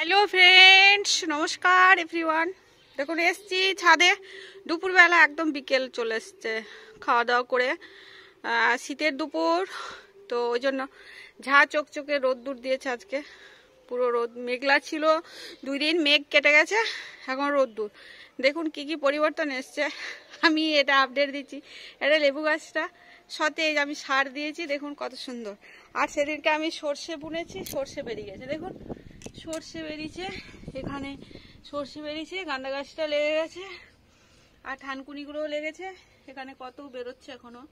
Hello friends, নমস্কার everyone. দেখুন এসছি ছাদে, দুপুরবেলা একদম বিকেল চলে এসছে খাওয়া দাওয়া করে। শীতের দুপুর তো ওই জন্য ঝাঁ চকচকে রোদ্দুর দিয়েছে আজকে, পুরো রোদ। মেঘলা ছিল, 2 দিন মেঘ কেটে গেছে, এখন রোদ্দুর। দেখুন কি কি পরিবর্তন এসছে। আমি এটা আপডেট দিচ্ছি। এটা লেবু গাছটা সতেজ, আমি সার দিয়েছি, দেখুন কত সুন্দর। আর সেদিনকে আমি সর্ষে বুনেছি, সর্ষে বেরিয়ে গেছে, দেখুন সর্ষে বেরিয়েছে, এখানে সর্ষে বেরিয়েছে, গাঁদা গাছটা লেগে গেছে, আর ঠানকুনিগুলোও লেগেছে, এখানে কত বেরোচ্ছে এখনো।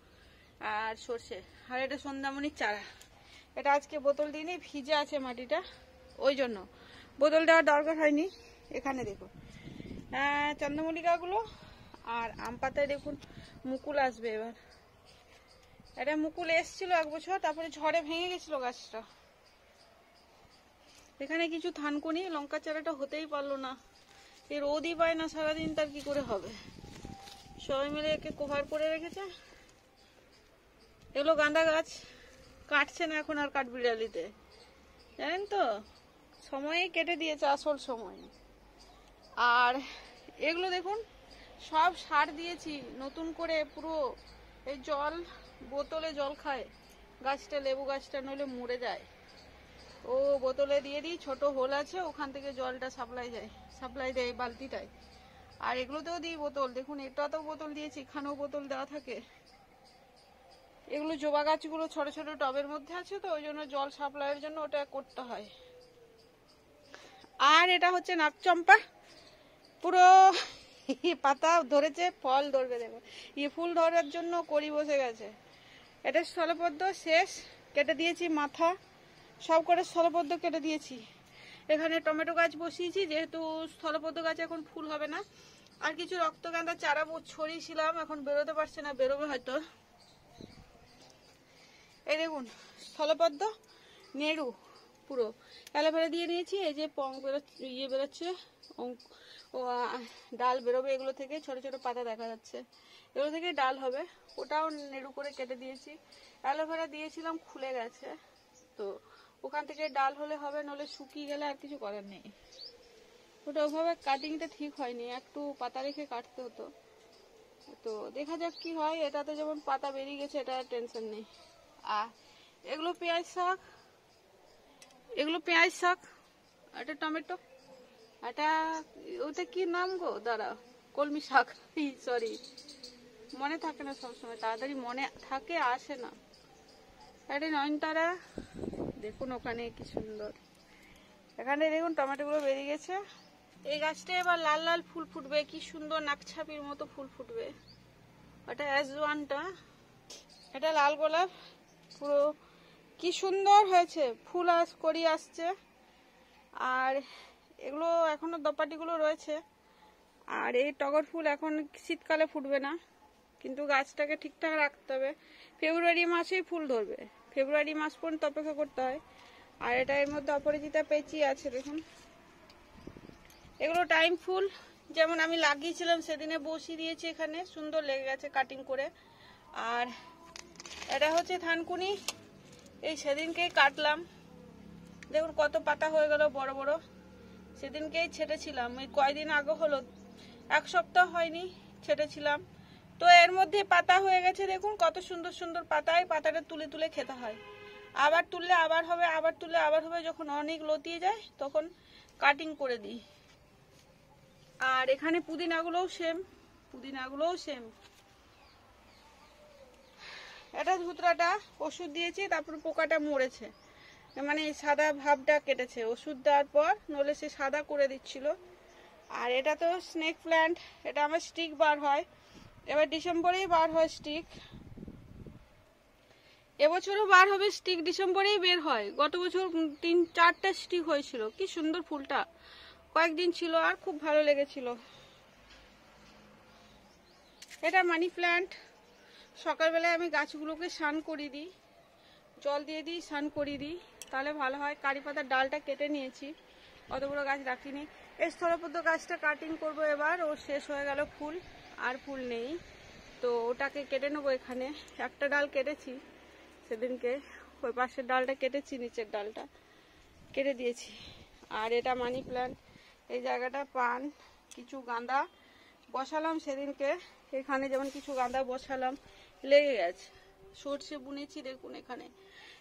আর সর্ষে, আর এটা সন্ধ্যামণির চারা। এটা আজকে বোতল দিইনি, ভিজে আছে মাটিটা, ওই জন্য বোতল দেওয়ার দরকার হয়নি। এখানে দেখুন চন্দ্রমল্লিকাগুলো, আর আম পাতায় দেখুন মুকুল আসবে এবার। এটা মুকুল এসছিল 1 বছর, তারপরে ঝড়ে ভেঙে গেছিল গাছটা। এখানে কিছু থানকুনি, লঙ্কা চারাটা হতেই পারলো না, এই রোদই পায় না সারাদিন, তার কি করে হবে। সবাই মিলে একে কভার করে রেখেছে। এগুলো গাঁদা গাছ, কাটছে না এখন আর কাঠবিড়ালিতে, জানেন তো, সময়ে কেটে দিয়েছে আসল সময়। আর এগুলো দেখুন সব সার দিয়েছি নতুন করে পুরো। এই জল, বোতলে জল খায় গাছটা, লেবু গাছটা, নইলে মরে যায়। ও বোতলে দিয়ে দিই, ছোট হোল আছে, ওখান থেকে জলটা সাপ্লাই দেয় বালতিটায়। আর এগুলোতেও দিই বোতল, দেখুন এটাতেও বোতল দিয়েছি, এখানেও বোতল দেওয়া থাকে। এগুলো জবা গাছগুলো ছোট ছোট টবের মধ্যে আছে, তো ওই জন্য জল সাপ্লাইয়ের জন্য ওটা করতে হয়। আর এটা হচ্ছে নাকচম্পা, পুরো পাতা ধরেছে, ফল ধরবে, দেখো ফুল ধরার জন্য কড়ি বসে গেছে। এটা স্থলপদ্ম শেষ, কেটে দিয়েছি মাথা, সব করে স্থলপদ্ম কেটে দিয়েছি। এখানে টমেটো গাছ বসিয়েছি, যেহেতু স্থলপদ্ম গাছ এখন ফুল হবে না। আর কিছু রক্তগাঁদা চারা ছড়িয়েছিলাম, এখন বেরোতে পারছে না, বেরোবে হয়তো। এই দেখুন স্থলপদ্ম, নেড়ু পুরো অ্যালোভেরা দিয়ে নিয়েছি। এই যে পং বেরোচ্ছে, ডাল বেরোবে এগুলো থেকে, ছোট ছোট পাতা দেখা যাচ্ছে, এগুলো থেকে ডাল হবে। ওটাও নেড়ু করে কেটে দিয়েছি। অ্যালোভেরা দিয়েছিলাম, খুলে গেছে, তো ওখান থেকে ডাল হলে হবে, নলে শুকিয়ে গেলে আর কিছু করার নেই। ওটা ওভাবে কাটিংটা ঠিক হয়নি, একটু পাতা রেখে কাটতে হতো। তো দেখা যাক কি হয়। এটাতে যেমন পাতা বেরিয়ে গেছে, এটা টেনশন নেই। আর এগুলো পেঁয়াজ শাক, এটা টমেটো, এটা ওটা কি নাম গো, দাঁড়া, কলমি শাক, সরি, মনে থাকে না সবসময়, তাড়াতাড়ি মনে থাকে, আসে না। এটা নয়নতারা, দেখুন ওখানে কি সুন্দর। এখানে দেখুন টমেটোগুলো বেরিয়ে গেছে। এই গাছটা এবার লাল লাল ফুল ফুটবে, কি সুন্দর নাকছাপির মতো ফুল ফুটবে। ওটা অ্যাজওয়ানটা, এটা লাল গোলাপ, পুরো কি সুন্দর হয়েছে, ফুল কড়ি আসছে। আর এগুলো এখনো দপাটিগুলো রয়েছে। আর এই টগর ফুল এখন শীতকালে ফুটবে না, কিন্তু গাছটাকে ঠিকঠাক রাখতে হবে। ফেব্রুয়ারি মাসেই ফুল ধরবে, ফেব্রুয়ারি মাস পর্যন্ত অপেক্ষা করতে হয়। আর এটা এর মধ্যে অপরাজিতা পেঁচি আছে, দেখুন এগুলো টাইম ফুল, যেমন আমি লাগিয়েছিলাম সেদিনে বসিয়ে দিয়েছি, এখানে সুন্দর লেগে গেছে কাটিং করে। আর এটা হচ্ছে থানকুনি, এই সেদিনকেই কাটলাম, দেখুন কত পাতা হয়ে গেল বড় বড়। সেদিনকেই ছেটেছিলাম, এই কয়দিন আগে হলো, 1 সপ্তাহ হয়নি ছেটেছিলাম। তো এর মধ্যে পাতা হয়ে গেছে, দেখুন কত সুন্দর সুন্দর পাতা। এই পাতাটা তুলে তুলে খেতে হয়, আবার তুললে আবার হবে, আবার তুললে আবার হবে। যখন অনেক লতিয়ে যায় তখন কাটিং করে দিই। আর এখানে পুদিনাগুলোও সেম। এটা ধুতরাটা ওষুধ দিয়েছি, তারপর পোকাটা মরেছে, মানে সাদা ভাবটা কেটেছে ওষুধ দেওয়ার পর, নলে সে সাদা করে দিচ্ছিল। আর এটা তো স্নেক প্ল্যান্ট, এটা আমার স্টিক বার হয়, এবার ডিসেম্বরেই বার হয় স্টিক। এবছরও বার হবে স্টিক, ডিসেম্বরেই বের হয়। গত বছর 3-4টা স্টিক হয়েছিল, কি সুন্দর ফুলটা, কয়েকদিন ছিল আর খুব ভালো লেগেছিল। এটা মানি প্ল্যান্ট, সকালবেলায় আমি গাছগুলোকে স্নান করিয়ে দিই, জল দিয়ে দিই, স্নান করিয়ে দিই, তাহলে ভালো হয়। কারি পাতার ডালটা কেটে নিয়েছি, অত বড় গাছ রাখিনি। এই স্থলপদ্ম গাছটা কাটিং করব এবার, ও শেষ হয়ে গেল ফুল, আর ফুল নেই, তো ওটাকে কেটে নেবো। এখানে একটা ডাল কেটেছি সেদিনকে, ওই পাশের ডালটা কেটেছি, নিচের ডালটা কেটে দিয়েছি। আর এটা মানি প্ল্যান্ট। এই জায়গাটা পান, কিছু গাঁদা বসালাম সেদিনকে, এখানে যেমন কিছু গাঁদা বসালাম, লেগে গেছে। সর্ষে বুনেছি দেখুন,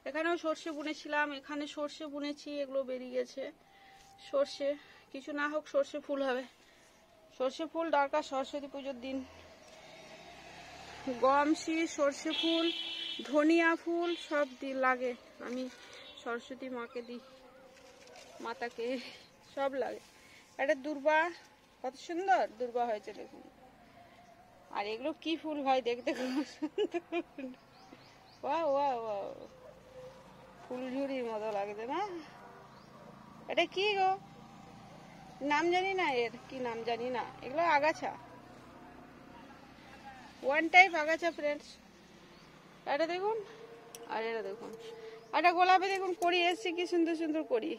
এখানেও সর্ষে বুনেছিলাম, এখানে সর্ষে বুনেছি, এগুলো বেরিয়ে গেছে। সর্ষে কিছু না হোক, সর্ষে ফুল হবে, সর্ষে ফুল দরকার সরস্বতী পুজোর দিন। গম শীষ, সর্ষে ফুল, ধনিয়া ফুল সব লাগে। আমি সরস্বতী মাকে দিই, মাতাকে সব লাগে। একটা দূর্বা, কত সুন্দর দূর্বা হয়েছে দেখুন। আর এগুলো কি ফুল ভাই, দেখতে খুব সুন্দর, ফুলঝুরির মতো লাগছে না? এটা কি গো, নাম জানি না, এর কি নাম জানি না। এগুলো আগাছা, ওয়ান টাইপ আগাছা ফ্রেন্ডস। এটা দেখুন, আর এটা দেখুন, একটা গোলাপে দেখুন কড়ি এসছে, কি সুন্দর সুন্দর কড়ি।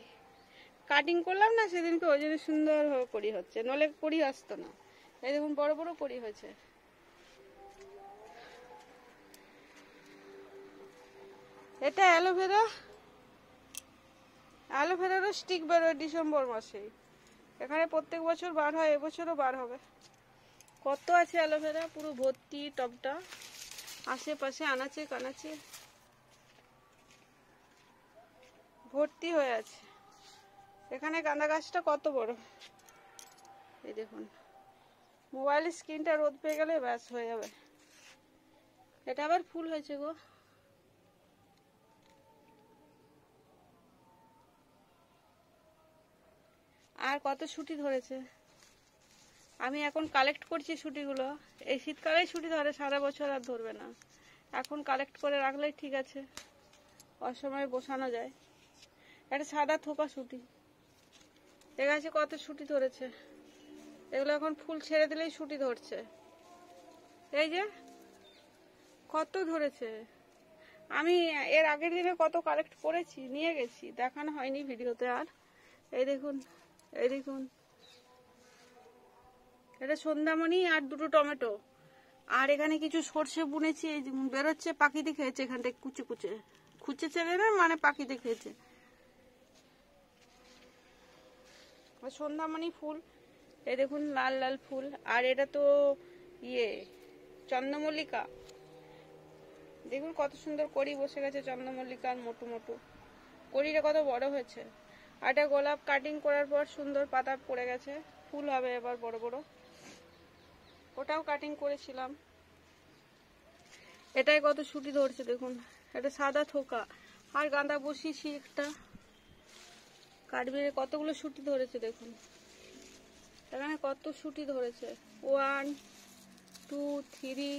কাটিং করলাম না সেদিনকে, ওই জন্য সুন্দর কড়ি হচ্ছে, নলে কড়ি আসতো না। এই দেখুন বড় বড় কড়ি হয়েছে। এটা অ্যালোভেরা, অ্যালোভেরারও স্টিক বেরোয় ডিসেম্বর মাসে। এখানে প্রত্যেক বছর বার হয়, এবছরও বার হবে। কত আছে অ্যালোভেরা, পুরো ভর্তি টবটা, আশেপাশে আনাচে কানাচে ভর্তি হয়ে আছে। এখানে গাঁদা গাছটা কত বড়, এই দেখুন। মোবাইলের স্ক্রিনটা রোদ পেয়ে গেলে ব্যাস হয়ে যাবে। এটা আবার ফুল হয়েছে গো। আর কত ছুটি ধরেছে, আমি এখন কালেক্ট করছি ছুটিগুলো। এই শীতকালেই ছুটি ধরে, সারা বছর আর ধরবে না। এখন কালেক্ট করে রাখলেই ঠিক আছে, অসময়ে বসানো যায়। একটা সাদা থোকা ছুটি, এ গাছে কত ছুটি ধরেছে। এগুলো এখন ফুল ছেড়ে দিলেই ছুটি ধরছে। এই যে কত ধরেছে, আমি এর আগের দিনে কত কালেক্ট করেছি, নিয়ে গেছি, দেখানো হয়নি ভিডিওতে আর। এই দেখুন, এই দেখুন, এটা সন্ধ্যামণি আর দুটো টমেটো। আর এখানে কিছু সর্ষে বুনেছি, এই বেরোচ্ছে, পাখিতে খেয়েছে এখানটায়, কুচে কুচে খুঁচেছে না, মানে পাখিতে খেয়েছে। সন্ধ্যামণি ফুল, এই দেখুন লাল লাল ফুল। আর এটা তো চন্দ্রমল্লিকা, দেখুন কত সুন্দর কড়ি বসে গেছে চন্দ্রমল্লিকার, মোটু মোটু কড়িটা কত বড় হয়েছে। আর এটা গোলাপ কাটিং করার পর সুন্দর পাতা পড়ে গেছে, ফুল হবে এবার বড় বড়, ওটাও কাটিং করেছিলাম। এটাই কত ছুটি ধরছে দেখুন, এটা সাদা থোকা। আর গাঁদা বসিয়েছি একটা, কাঠবেড়ে কতগুলো ছুটি ধরেছে দেখুন, এখানে কত ছুটি ধরেছে, 1 2 3।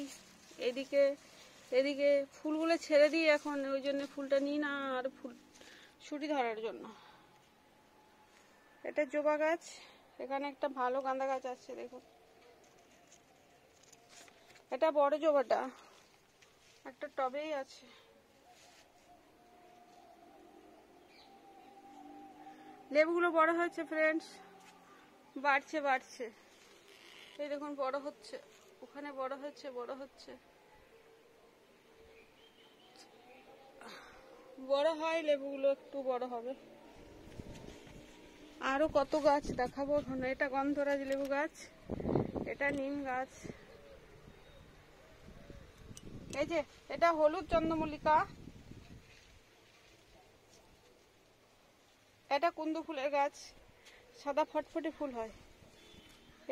এদিকে এদিকে ফুলগুলো ছেড়ে দিই এখন, ওই জন্য ফুলটা নিই না, আর ফুল ছুটি ধরার জন্য। এটা জবা গাছ, এখানে একটা ভালো গাঁদা গাছ আছে দেখুন। এটা বড় জবাটা একটা টবেই আছে। লেবুগুলো বড় হয়েছে ফ্রেন্ডস, বাড়ছে বাড়ছে, এই দেখুন বড় হচ্ছে, ওখানে বড় হচ্ছে, বড় হচ্ছে, বড় হয় লেবুগুলো, একটু বড় হবে। আরো কত গাছ দেখাবো এখন। এটা গন্ধরাজ লেবু গাছ, এটা নিম গাছ, এই যে এটা হলুদ চন্দ্রমল্লিকা, এটা কুন্দু ফুলের গাছ, সাদা ফটফটে ফুল হয়।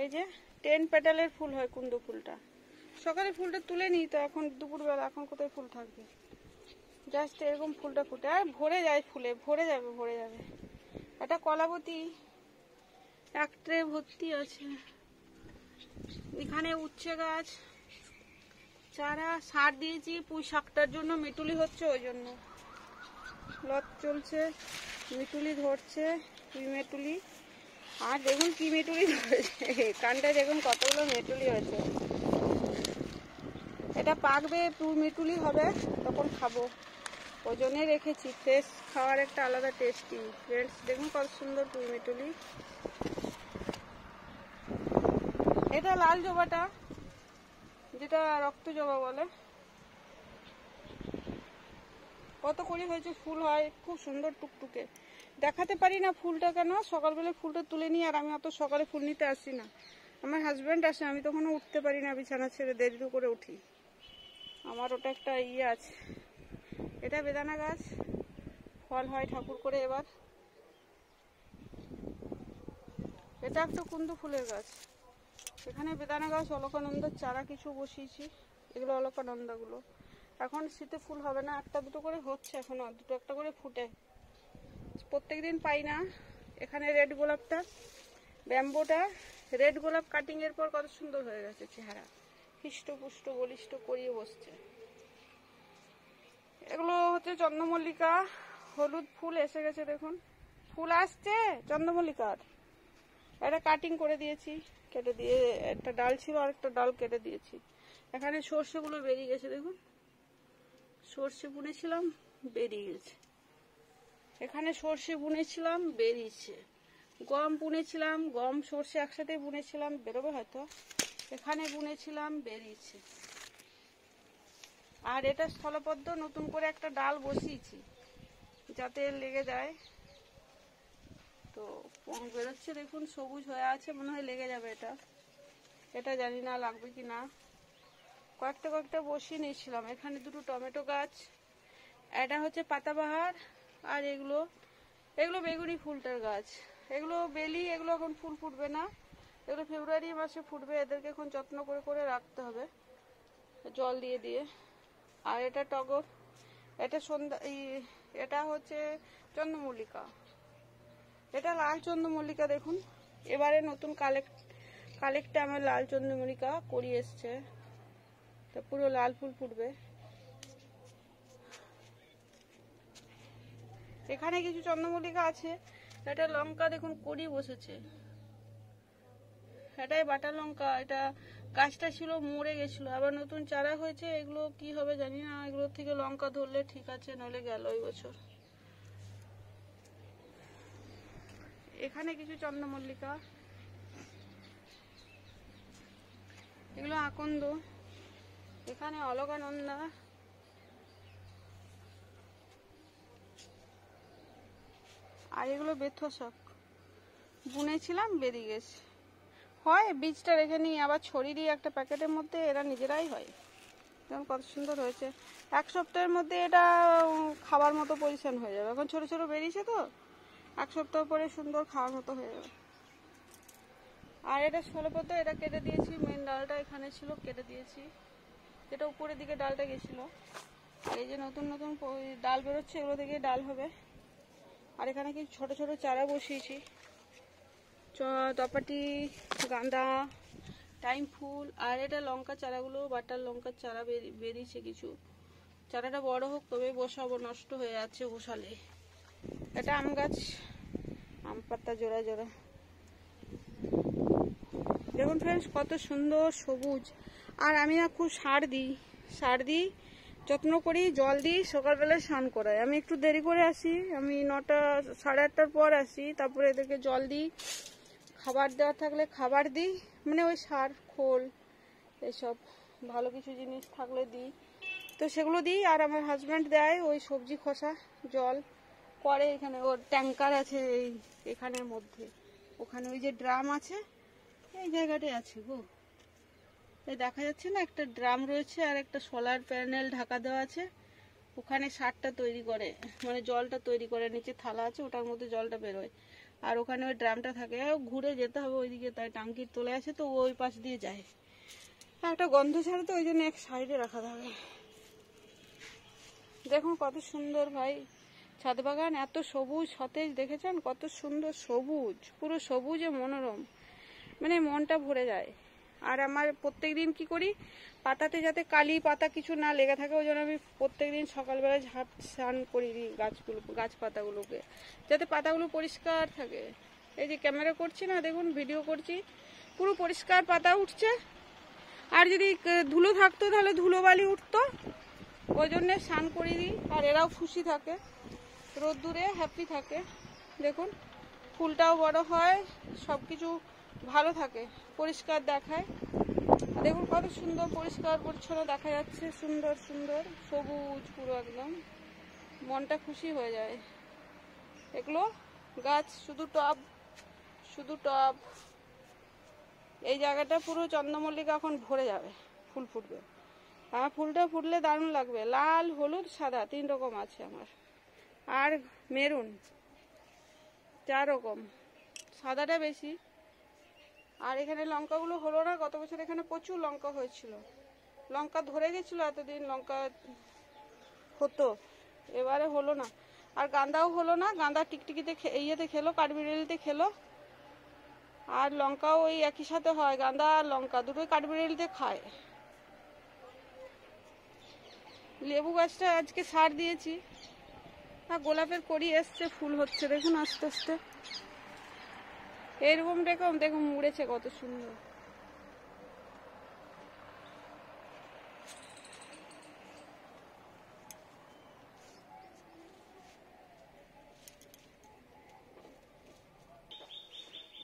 এই যে 10 পেটালের ফুল হয় কুন্দু ফুলটা। সকালে ফুলটা তুলে নিই তো, এখন দুপুরবেলা, এখন কোথায় ফুল থাকবে, জাস্ট এরকম ফুলটা ফুটে আর ভরে যায়, ফুলে ভরে যাবে, ভরে যাবে। এটা কলাবতী, এক ট্রে ভর্তি আছে। এখানে উচ্ছে গাছ, চারা সার দিয়েছি পুঁই শাকটার জন্য, মিটুলি হচ্ছে ওই জন্য লত চলছে, মিটুলি ধরছে, পুঁই মেটুলি। আর দেখুন কি মেটুলি ধরেছে, কানটায় দেখুন কতগুলো মেটুলি হয়েছে। এটা পাকবে, পুঁই মেটুলি হবে, তখন খাবো, ওই জন্যে রেখেছি। ফ্রেশ খাওয়ার একটা আলাদা টেস্টি ফ্রেন্ডস। দেখুন কত সুন্দর পুঁই মেটুলি। এটা লাল জবাটা, যেটা রক্ত জবা বলে, কত করে হয়েছে, ফুল হয় খুব সুন্দর টুকটুকে। দেখাতে পারি না ফুলটা কেন, সকালবেলা ফুলটা তুলে নিই, আর আমি অত সকালে ফুল নিতে আসি না, আমার হাজব্যান্ড আসে, আমি তখন উঠতে পারি না, বিছানা ছেড়ে দেরি করে উঠি। আমার ওটা একটা ইয়ে আছে। এটা বেদানা গাছ, ফল হয় ঠাকুর করে। এবার এটা একটা কুন্দু ফুলের গাছ। এখানে বেদানা গাছ, অলকানন্দার চারা কিছু বসিয়েছি, এগুলো অলকানন্দাগুলো। এখন শীতে ফুল হবে না, একটা দুটো করে হচ্ছে, এখনো দুটো একটা করে ফুটে, প্রত্যেক দিন পাই না। এখানে রেড গোলাপটা, ব্যাম্বোটা, রেড গোলাপ কাটিং এর পর কত সুন্দর হয়ে গেছে চেহারা, হৃষ্টপুষ্ট বলিষ্ঠ করিয়ে বসছে। এগুলো হচ্ছে চন্দ্রমল্লিকা, হলুদ ফুল এসে গেছে, দেখুন ফুল আসছে চন্দ্রমল্লিকার। এটা কাটিং করে দিয়েছি, কেটে দিয়ে, একটা ডাল ছিল আর একটা ডাল কেটে দিয়েছি। এখানে সর্ষেগুলো বেরিয়ে গেছে, দেখুন সর্ষে বুনেছিলাম বেরিয়ে গেছে। এখানে সর্ষে বুনেছিলাম বেরিয়েছে, গম বুনেছিলাম, গম সর্ষে একসাথে বুনেছিলাম, বেরোবে হয়তো। এখানে বুনেছিলাম বেরিয়েছে। আর এটা স্থলপদ্ম, নতুন করে একটা ডাল বসিয়েছি যাতে লেগে যায়, তো বেরোচ্ছে, দেখুন সবুজ হয়ে আছে, মনে হয় লেগে যাবে। এটা জানি না লাগবে কি না, কয়েকটা বসিয়ে নিয়েছিলাম। এখানে দুটো টমেটো গাছ, এটা হচ্ছে পাতাবাহার, আর এগুলো বেগুনি ফুলটার গাছ, এগুলো বেলি, এগুলো এখন ফুল ফুটবে না, এগুলো ফেব্রুয়ারি মাসে ফুটবে। এদেরকে এখন যত্ন করে রাখতে হবে জল দিয়ে দিয়ে। আর এটা টগর, এটা সন্ধ্যা, এটা হচ্ছে চন্দ্রমল্লিকা, এটা লাল চন্দ্রমল্লিকা। দেখুন এবারে নতুন কালেক্টে আমার লাল চন্দ্রমল্লিকা করি এসছে, তা পুরো লাল ফুল ফুটবে। এখানে কিছু চন্দ্রমল্লিকা আছে। এটা লঙ্কা, দেখুন কড়ি বসেছে, এটাই বাটা লঙ্কা। এটা গাছটা ছিল মরে গেছিল, আবার নতুন চারা হয়েছে, এগুলো কি হবে জানি না। এগুলোর থেকে লঙ্কা ধরলে ঠিক আছে, নইলে গেল ওই বছর। এখানে কিছু চন্দ্রমল্লিকা, এগুলো আকন্দ। এখানে অলকানন্দা, আর এগুলো বেথো শাক বুনেছিলাম বেরিয়ে গেছে। হয় বীজটা রেখে নিই, আবার ছড়িয়ে দিই একটা প্যাকেটের মধ্যে, এরা নিজেরাই হয়। যেমন কত সুন্দর হয়েছে, এক সপ্তাহের মধ্যে এটা খাবার মতো পজিশন হয়ে যাবে। এখন ছোট ছোট বেরিয়েছে তো, এক সপ্তাহ পরে সুন্দর খাওয়ার মতো হয়ে যাবে। আর এটা স্থলপদ্ম, এটা কেটে দিয়েছি, মেন ডালটা এখানে ছিল কেটে দিয়েছি, যেটা উপরের দিকে ডালটা গেছিল। আর এই যে নতুন নতুন ডাল বেরোচ্ছে, এগুলো থেকে ডাল হবে। আর এখানে কিছু ছোট ছোট চারা বসিয়েছি, দপাটি, গাঁদা, টাইম ফুল। আর এটা লঙ্কা চারাগুলো, বাটার লঙ্কার চারা বেরিয়েছে কিছু। চারাটা বড় হোক তবে বসাবো, নষ্ট হয়ে যাচ্ছে বসালে। এটা আম গাছ, আম পাতা জোড়া জোড়া। দেখুন ফ্রেন্ডস কত সুন্দর সবুজ। আর আমি না খুব সার দিই, যত্ন করি, জল দিই, সকালবেলায় স্নান করাই। আমি একটু দেরি করে আসি, আমি 9টা সাড়ে 8টার পর আসি, তারপরে এদেরকে জল দিই, খাবার দেওয়া থাকলে খাবার দিই, মানে ওই সার খোল এসব ভালো কিছু জিনিস থাকলে দিই, তো সেগুলো দিই। আর আমার হাজব্যান্ড দেয় ওই সবজি খোসা জল করে। এখানে ওর ট্যাঙ্কার আছে এখানের মধ্যে, ওখানে ওই যে ড্রাম আছে, এই জায়গাটায় আছে গো, এই দেখা যাচ্ছে না, একটা ড্রাম রয়েছে আর একটা সোলার প্যানেল ঢাকা দেওয়া আছে, ওখানে সারটা তৈরি করে, মানে জলটা তৈরি করে, নিচে থালা আছে, ওটার মধ্যে জলটা বেরোয়। আর ওখানে ওই ড্রামটা থাকে, ঘুরে যেতে হবে ওইদিকে, তাই টাঙ্কির তোলে আছে তো ওই পাশ দিয়ে যায়। একটা গন্ধ ছাড়ে তো, ওই জন্য এক সাইডে রাখা থাকে। দেখুন কত সুন্দর ভাই ছাদ বাগান, এত সবুজ সতেজ, দেখেছেন কত সুন্দর সবুজ, পুরো সবুজে মনোরম, মানে মনটা ভরে যায়। আর আমার প্রত্যেকদিন কি করি, পাতাতে যাতে কালি পাতা কিছু না লেগে থাকে, ওই জন্য আমি প্রত্যেকদিন সকালবেলা ঝাঁট স্নান করি দিই গাছ পাতাগুলোকে, যাতে পাতাগুলো পরিষ্কার থাকে। এই যে ক্যামেরা করছি না, দেখুন ভিডিও করছি, পুরো পরিষ্কার পাতা উঠছে। আর যদি ধুলো থাকতো তাহলে ধুলোবালি উঠতো, ওই জন্যে স্নান করে দিই। আর এরাও খুশি থাকে, রোদ্দুরে হ্যাপি থাকে। দেখুন ফুলটাও বড় হয়, সব কিছু ভালো থাকে, পরিষ্কার দেখায়। দেখুন কত সুন্দর পরিষ্কার পরিচ্ছন্ন দেখা যাচ্ছে, সুন্দর সুন্দর সবুজ পুরো, একদম মনটা খুশি হয়ে যায়। এগুলো গাছ, শুধু টব, শুধু টব। এই জায়গাটা পুরো চন্দ্রমল্লিকা এখন ভরে যাবে, ফুল ফুটবে। আমার ফুলটা ফুটলে দারুণ লাগবে। লাল, হলুদ, সাদা 3 রকম আছে আমার, আর মেরুন 4 রকম, সাদাটা বেশি। আর এখানে লঙ্কাগুলো হলো না, গত বছর এখানে প্রচুর লঙ্কা হয়েছিল, লঙ্কা ধরে গেছিল, এতদিন লঙ্কা হতো, এবারে হলো না। আর গাঁদাও হলো না, গাঁদা টিকটিকিতে ইয়েতে খেলো, কাঠবিড়ালিতে খেলো। আর লঙ্কাও ওই একই সাথে হয়, গাঁদা আর লঙ্কা দুটোই কাঠবিড়ালিতে খায়। লেবু গাছটা আজকে সার দিয়েছি। আর গোলাপের কড়ি এসছে, ফুল হচ্ছে, দেখুন আস্তে আস্তে। এরকম দেখুন মুড়েছে কত সুন্দর।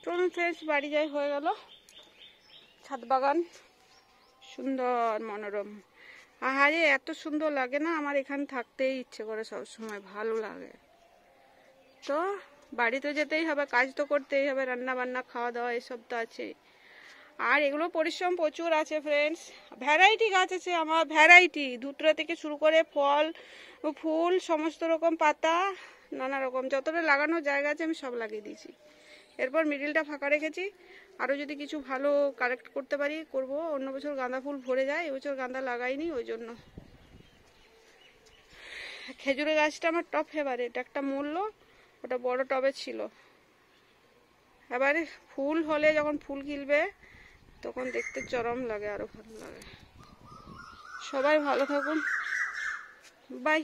চলুন ফ্রেন্ডস, বাড়ি যাই, হয়ে গেল ছাদ বাগান, সুন্দর মনোরম। আহারে এত সুন্দর লাগে না, আমার এখানে থাকতেই ইচ্ছে করে, সব সময় ভালো লাগে। তো বাড়ি তো যেতেই হবে, কাজ তো করতেই হবে, রান্না বান্না খাওয়া দাওয়া এসব তো আছে। আর এগুলো পরিশ্রম প্রচুর আছে ফ্রেন্ডস। ভ্যারাইটি গাছ আছে আমার, ভ্যারাইটি, ধুতরা থেকে শুরু করে ফল ফুল, সমস্ত রকম পাতা, নানা রকম যতটা লাগানোর জায়গা আছে আমি সব লাগিয়ে দিয়েছি। এরপর মিডিলটা ফাঁকা রেখেছি, আরও যদি কিছু ভালো কালেক্ট করতে পারি করব। অন্য বছর গাঁদা ফুল ভরে যায়, এবছর গাঁদা লাগাইনি, ওই জন্য। খেজুরের গাছটা আমার টপ ফেভারিট, একটা মূল্য, ওটা বড় টবে ছিল। এবারে ফুল হলে, যখন ফুল কিলবে তখন দেখতে চরম লাগে, আরো ভালো লাগে। সবাই ভালো থাকুন, বাই।